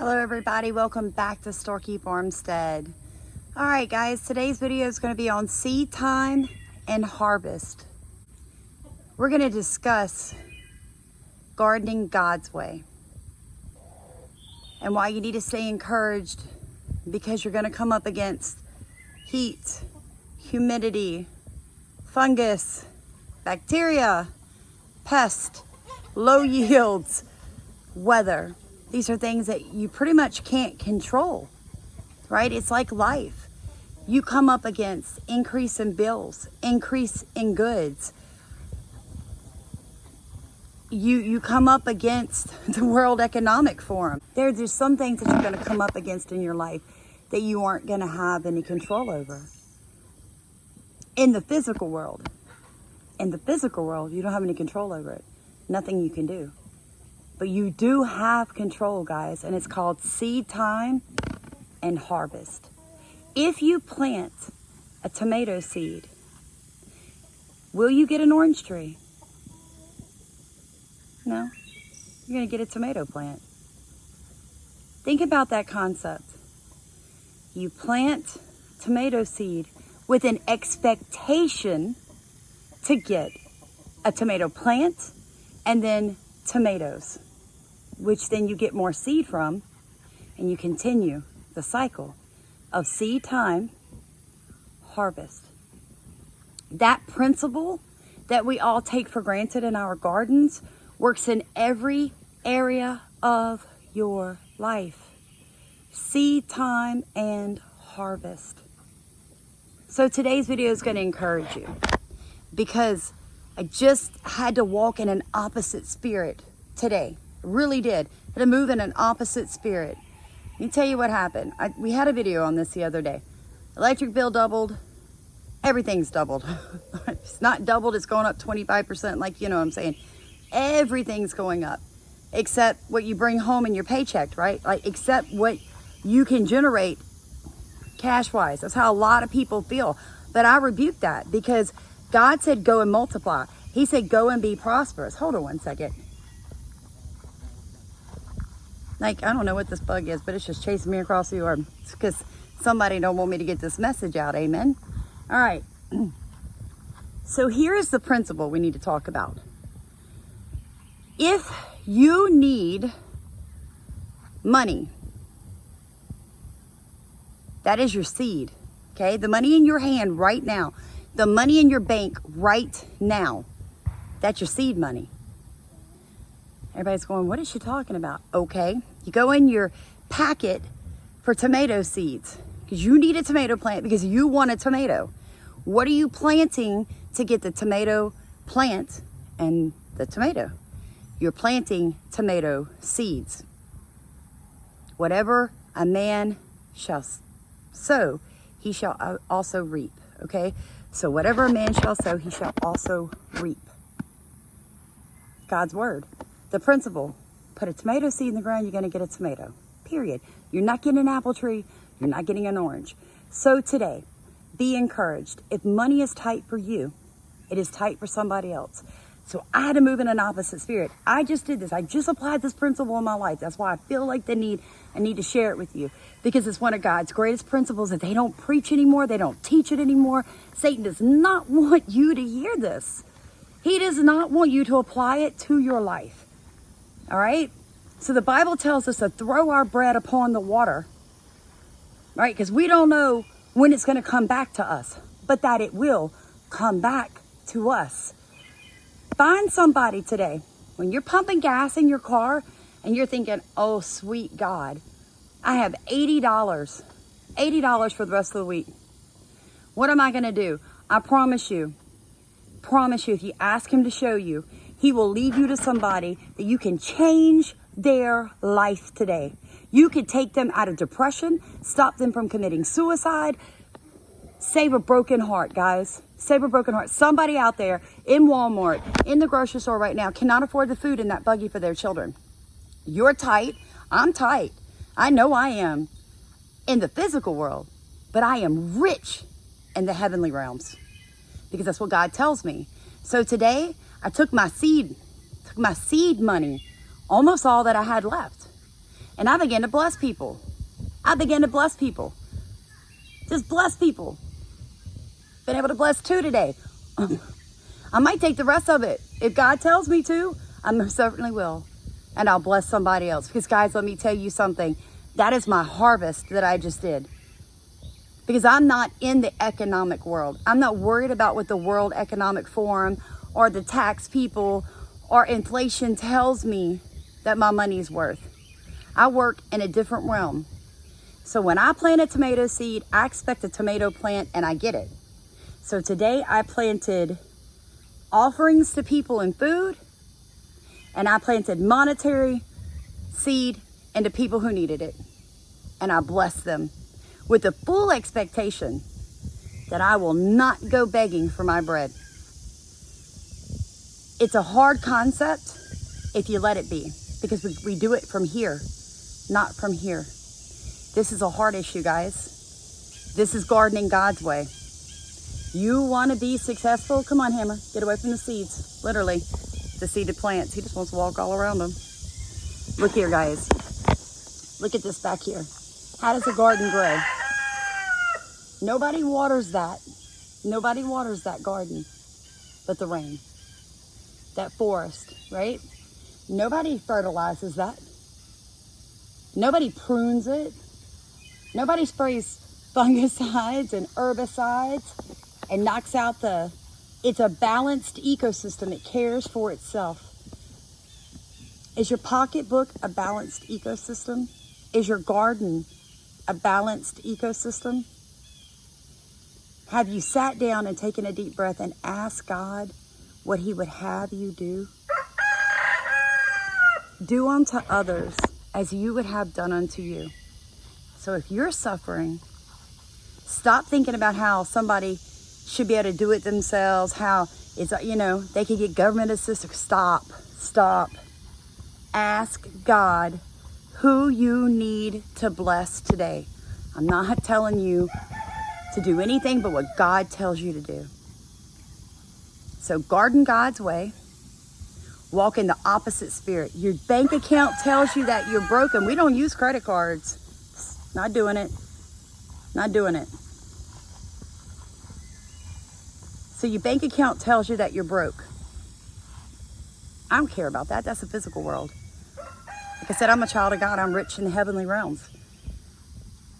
Hello everybody, welcome back to Storky Farmstead. Alright guys, today's video is going to be on seed time and harvest. We're going to discuss gardening God's way and why you need to stay encouraged, because you're going to come up against heat, humidity, fungus, bacteria, pest, low yields, weather. These are things that you pretty much can't control, right? It's like life. You come up against increase in bills, increase in goods. You come up against the World Economic Forum. There's some things that you're going to come up against in your life that you aren't going to have any control over. In the physical world, you don't have any control over it. Nothing you can do. But you do have control, guys, and it's called seed time and harvest. If you plant a tomato seed, will you get an orange tree? No, you're going to get a tomato plant. Think about that concept. You plant tomato seed with an expectation to get a tomato plant and then tomatoes, which then you get more seed from, and you continue the cycle of seed time, harvest. That principle that we all take for granted in our gardens works in every area of your life. Seed time and harvest. So today's video is going to encourage you, because I just had to walk in an opposite spirit today. Really did. Had to move in an opposite spirit. Let me tell you what happened. We had a video on this the other day. Electric bill doubled. Everything's doubled. It's not doubled, it's going up 25%, like, you know what I'm saying. Everything's going up, except what you bring home in your paycheck, right? Like, except what you can generate cash-wise. That's how a lot of people feel. But I rebuke that, because God said go and multiply. He said go and be prosperous. Hold on one second. Like, I don't know what this bug is, but it's just chasing me across the yard. It's because somebody don't want me to get this message out. Amen. All right. So here's the principle we need to talk about. If you need money, that is your seed. Okay? The money in your hand right now, the money in your bank right now, that's your seed money. Everybody's going, what is she talking about? Okay, you go in your packet for tomato seeds, because you need a tomato plant, because you want a tomato. What are you planting to get the tomato plant and the tomato? You're planting tomato seeds. Whatever a man shall sow, he shall also reap. Okay, so whatever a man shall sow, he shall also reap. God's word. The principle, put a tomato seed in the ground, you're going to get a tomato, period. You're not getting an apple tree, you're not getting an orange. So today, be encouraged. If money is tight for you, it is tight for somebody else. So I had to move in an opposite spirit. I just did this. I just applied this principle in my life. That's why I feel like I need to share it with you, because it's one of God's greatest principles that they don't preach anymore. They don't teach it anymore. Satan does not want you to hear this. He does not want you to apply it to your life. All right? So the Bible tells us to throw our bread upon the water, right? Because we don't know when it's going to come back to us, but that it will come back to us. Find somebody today, when you're pumping gas in your car and you're thinking, oh, sweet God, I have $80 for the rest of the week. What am I going to do? I promise you, if you ask him to show you, he will lead you to somebody that you can change their life today. You could take them out of depression, stop them from committing suicide, save a broken heart, guys. Save a broken heart. Somebody out there in Walmart, in the grocery store right now, cannot afford the food in that buggy for their children. You're tight. I'm tight. I know I am in the physical world, but I am rich in the heavenly realms, because that's what God tells me. So today, I took my seed money, almost all that I had left, And I began to bless people. I began to bless people. Just bless people. Been able to bless 2 today. I might take the rest of it. If God tells me to, I most certainly will. And I'll bless somebody else. Because guys, let me tell you something. That is my harvest that I just did. Because I'm not in the economic world. I'm not worried about what the World Economic Forum or the tax people or inflation tells me that my money's worth. I work in a different realm. So when I plant a tomato seed, I expect a tomato plant and I get it. So today I planted offerings to people in food, and I planted monetary seed into people who needed it. And I blessed them with the full expectation that I will not go begging for my bread. It's a hard concept if you let it be, because we do it from here, not from here. This is a hard issue, guys. This is gardening God's way. You want to be successful? Come on, Hammer. Get away from the seeds. Literally, the seeded plants. He just wants to walk all around them. Look here, guys. Look at this back here. How does a garden grow? Nobody waters that. Nobody waters that garden but the rain. That forest, right? Nobody fertilizes that. Nobody prunes it. Nobody sprays fungicides and herbicides and knocks out it's a balanced ecosystem. It cares for itself. Is your pocketbook a balanced ecosystem? Is your garden a balanced ecosystem? Have you sat down and taken a deep breath and asked God what he would have you do? Do unto others as you would have done unto you. So if you're suffering, stop thinking about how somebody should be able to do it themselves, how it's, they could get government assistance. Stop. Ask God who you need to bless today. I'm not telling you to do anything but what God tells you to do. So garden God's way. Walk in the opposite spirit. Your bank account tells you that you're broken. We don't use credit cards. Not doing it. Not doing it. So your bank account tells you that you're broke. I don't care about that. That's the physical world. Like I said, I'm a child of God. I'm rich in the heavenly realms.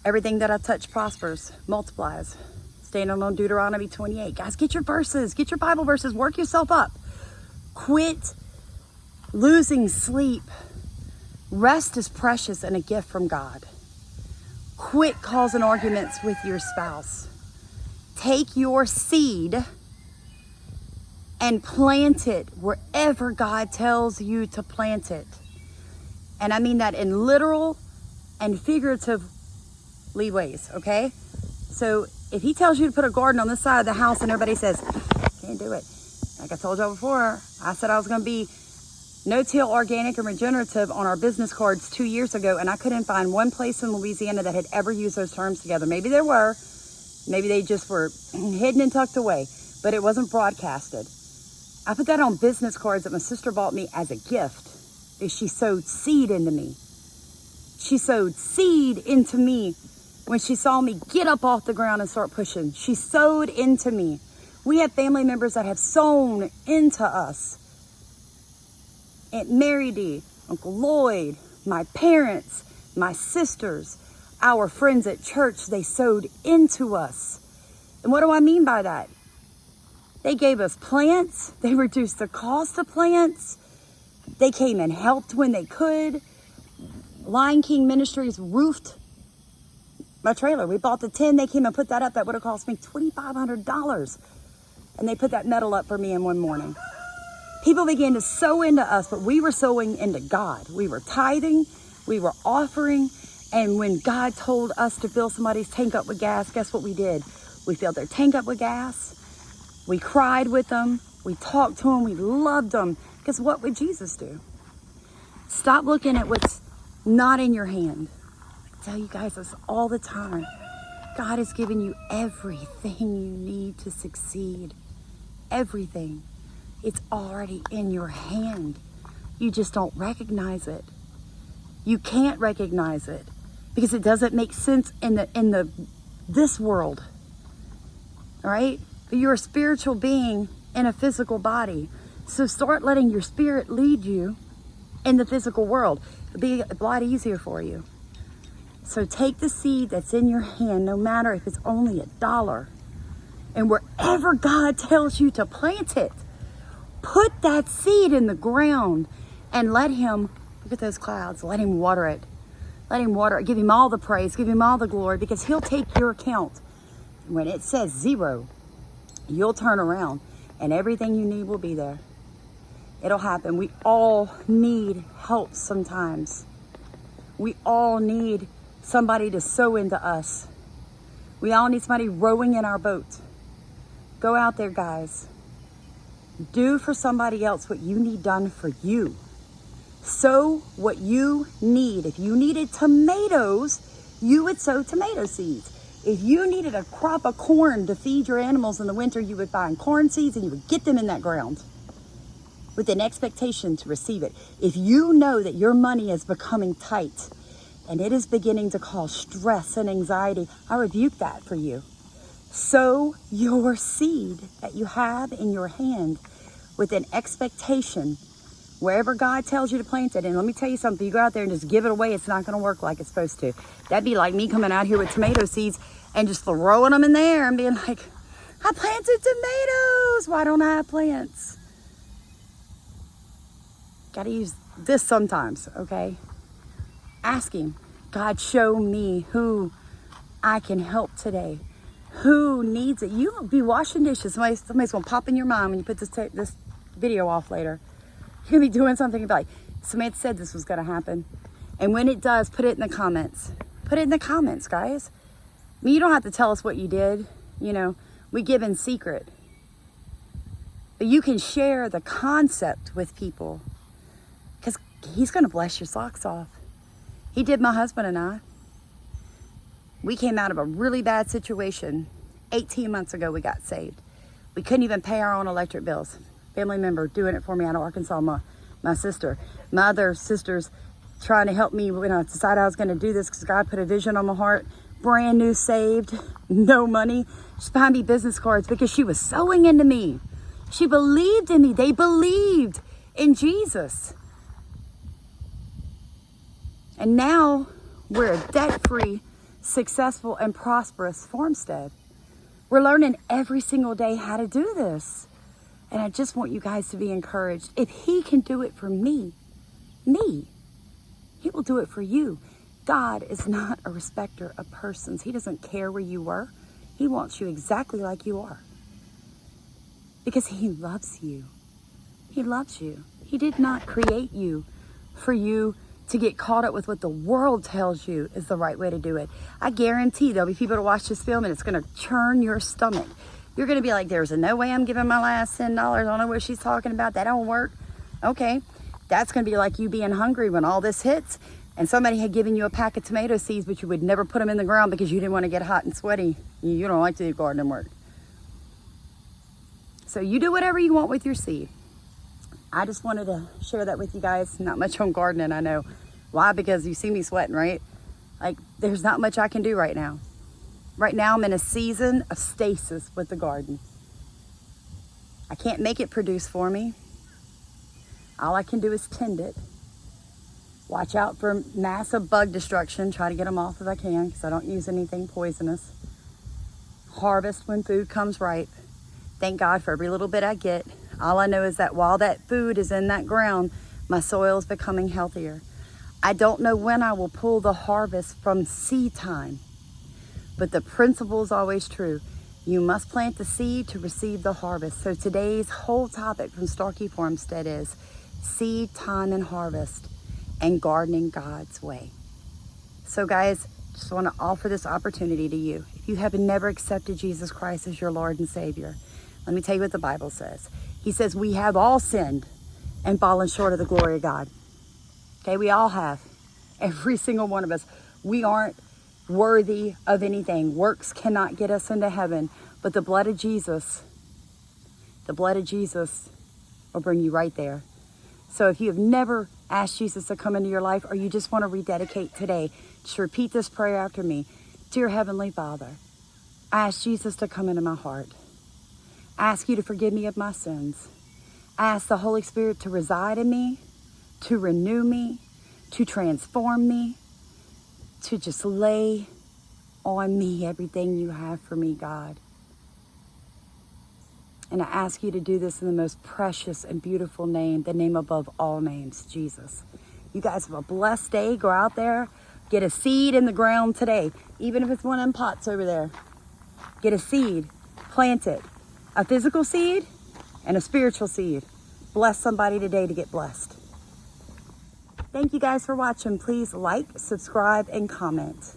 Everything that I touch prospers, multiplies. Standing on Deuteronomy 28. Guys, get your verses. Get your Bible verses. Work yourself up. Quit losing sleep. Rest is precious and a gift from God. Quit causing arguments with your spouse. Take your seed and plant it wherever God tells you to plant it. And I mean that in literal and figurative ways, okay? So if he tells you to put a garden on this side of the house and everybody says, can't do it. Like I told y'all before, I said I was going to be no-till, organic, and regenerative on our business cards 2 years ago, and I couldn't find one place in Louisiana that had ever used those terms together. Maybe there were. Maybe they just were hidden and tucked away, but it wasn't broadcasted. I put that on business cards that my sister bought me as a gift. She sowed seed into me. She sowed seed into me when she saw me get up off the ground and start pushing. She sowed into me. We have family members that have sown into us. Aunt Mary D, Uncle Lloyd, my parents, my sisters, our friends at church, they sowed into us. And what do I mean by that? They gave us plants. They reduced the cost of plants. They came and helped when they could. Lion King Ministries roofed my trailer. We bought the tin. They came and put that up. That would have cost me $2,500. And they put that metal up for me in one morning. People began to sow into us, but we were sowing into God. We were tithing. We were offering. And when God told us to fill somebody's tank up with gas, guess what we did? We filled their tank up with gas. We cried with them. We talked to them. We loved them. Because what would Jesus do? Stop looking at what's not in your hand. I tell you guys this all the time. God has given you everything you need to succeed. Everything. It's already in your hand. You just don't recognize it. You can't recognize it because it doesn't make sense in this world. All right? But you're a spiritual being in a physical body. So start letting your spirit lead you in the physical world. It'll be a lot easier for you. So take the seed that's in your hand, no matter if it's only $1, and wherever God tells you to plant it, put that seed in the ground and let him, look at those clouds, let him water it. Let him water it. Give him all the praise, give him all the glory, because he'll take your account. When it says 0, you'll turn around and everything you need will be there. It'll happen. We all need help sometimes. We all need somebody to sow into us. We all need somebody rowing in our boat. Go out there, guys. Do for somebody else what you need done for you. Sow what you need. If you needed tomatoes, you would sow tomato seeds. If you needed a crop of corn to feed your animals in the winter, you would find corn seeds and you would get them in that ground with an expectation to receive it. If you know that your money is becoming tight and it is beginning to cause stress and anxiety, I rebuke that for you. Sow your seed that you have in your hand with an expectation wherever God tells you to plant it. And let me tell you something, you go out there and just give it away, it's not going to work like it's supposed to. That'd be like me coming out here with tomato seeds and just throwing them in there and being like, I planted tomatoes. Why don't I have plants? Got to use this sometimes, okay? Ask him, God, show me who I can help today. Who needs it? You'll be washing dishes. Somebody's going to pop in your mind when you put this video off later. You're going to be doing something and be like, Samantha said this was going to happen. And when it does, put it in the comments. Put it in the comments, guys. I mean, you don't have to tell us what you did. You know, we give in secret. But you can share the concept with people because he's going to bless your socks off. He did my husband and I. We came out of a really bad situation. 18 months ago, we got saved. We couldn't even pay our own electric bills. Family member doing it for me out of Arkansas, my sister. My other sisters trying to help me when I decided I was going to do this because God put a vision on my heart. Brand new, saved, no money. She's buying me business cards because she was sowing into me. She believed in me. They believed in Jesus. And now we're a debt-free, successful, and prosperous Farmstead. We're learning every single day how to do this. And I just want you guys to be encouraged. If he can do it for me, he will do it for you. God is not a respecter of persons. He doesn't care where you were. He wants you exactly like you are. Because he loves you. He loves you. He did not create you for you to get caught up with what the world tells you is the right way to do it. I guarantee there'll be people to watch this film and it's going to churn your stomach. You're going to be like, there's no way I'm giving my last $10. I don't know what she's talking about. That don't work. Okay. That's going to be like you being hungry when all this hits and somebody had given you a pack of tomato seeds, but you would never put them in the ground because you didn't want to get hot and sweaty. You don't like to do gardening work. So you do whatever you want with your seed. I just wanted to share that with you guys. Not much on gardening, I know. Why? Because you see me sweating, right? Like, there's not much I can do right now. Right now, I'm in a season of stasis with the garden. I can't make it produce for me. All I can do is tend it. Watch out for massive bug destruction. Try to get them off if I can, because I don't use anything poisonous. Harvest when food comes ripe. Thank God for every little bit I get. All I know is that while that food is in that ground, my soil is becoming healthier. I don't know when I will pull the harvest from seed time, but the principle is always true. You must plant the seed to receive the harvest. So today's whole topic from Starkey Farmstead is seed time and harvest and gardening God's way. So guys, just want to offer this opportunity to you. If you have never accepted Jesus Christ as your Lord and Savior, let me tell you what the Bible says. He says we have all sinned and fallen short of the glory of God. Okay, we all have. Every single one of us. We aren't worthy of anything. Works cannot get us into heaven. But the blood of Jesus will bring you right there. So if you have never asked Jesus to come into your life, or you just want to rededicate today, just repeat this prayer after me. Dear Heavenly Father, I ask Jesus to come into my heart. I ask you to forgive me of my sins. I ask the Holy Spirit to reside in me, to renew me, to transform me, to just lay on me everything you have for me, God. And I ask you to do this in the most precious and beautiful name, the name above all names, Jesus. You guys have a blessed day. Go out there, get a seed in the ground today, even if it's one of them pots over there. Get a seed, plant it, a physical seed and a spiritual seed. Bless somebody today to get blessed. Thank you guys for watching. Please like, subscribe, and comment.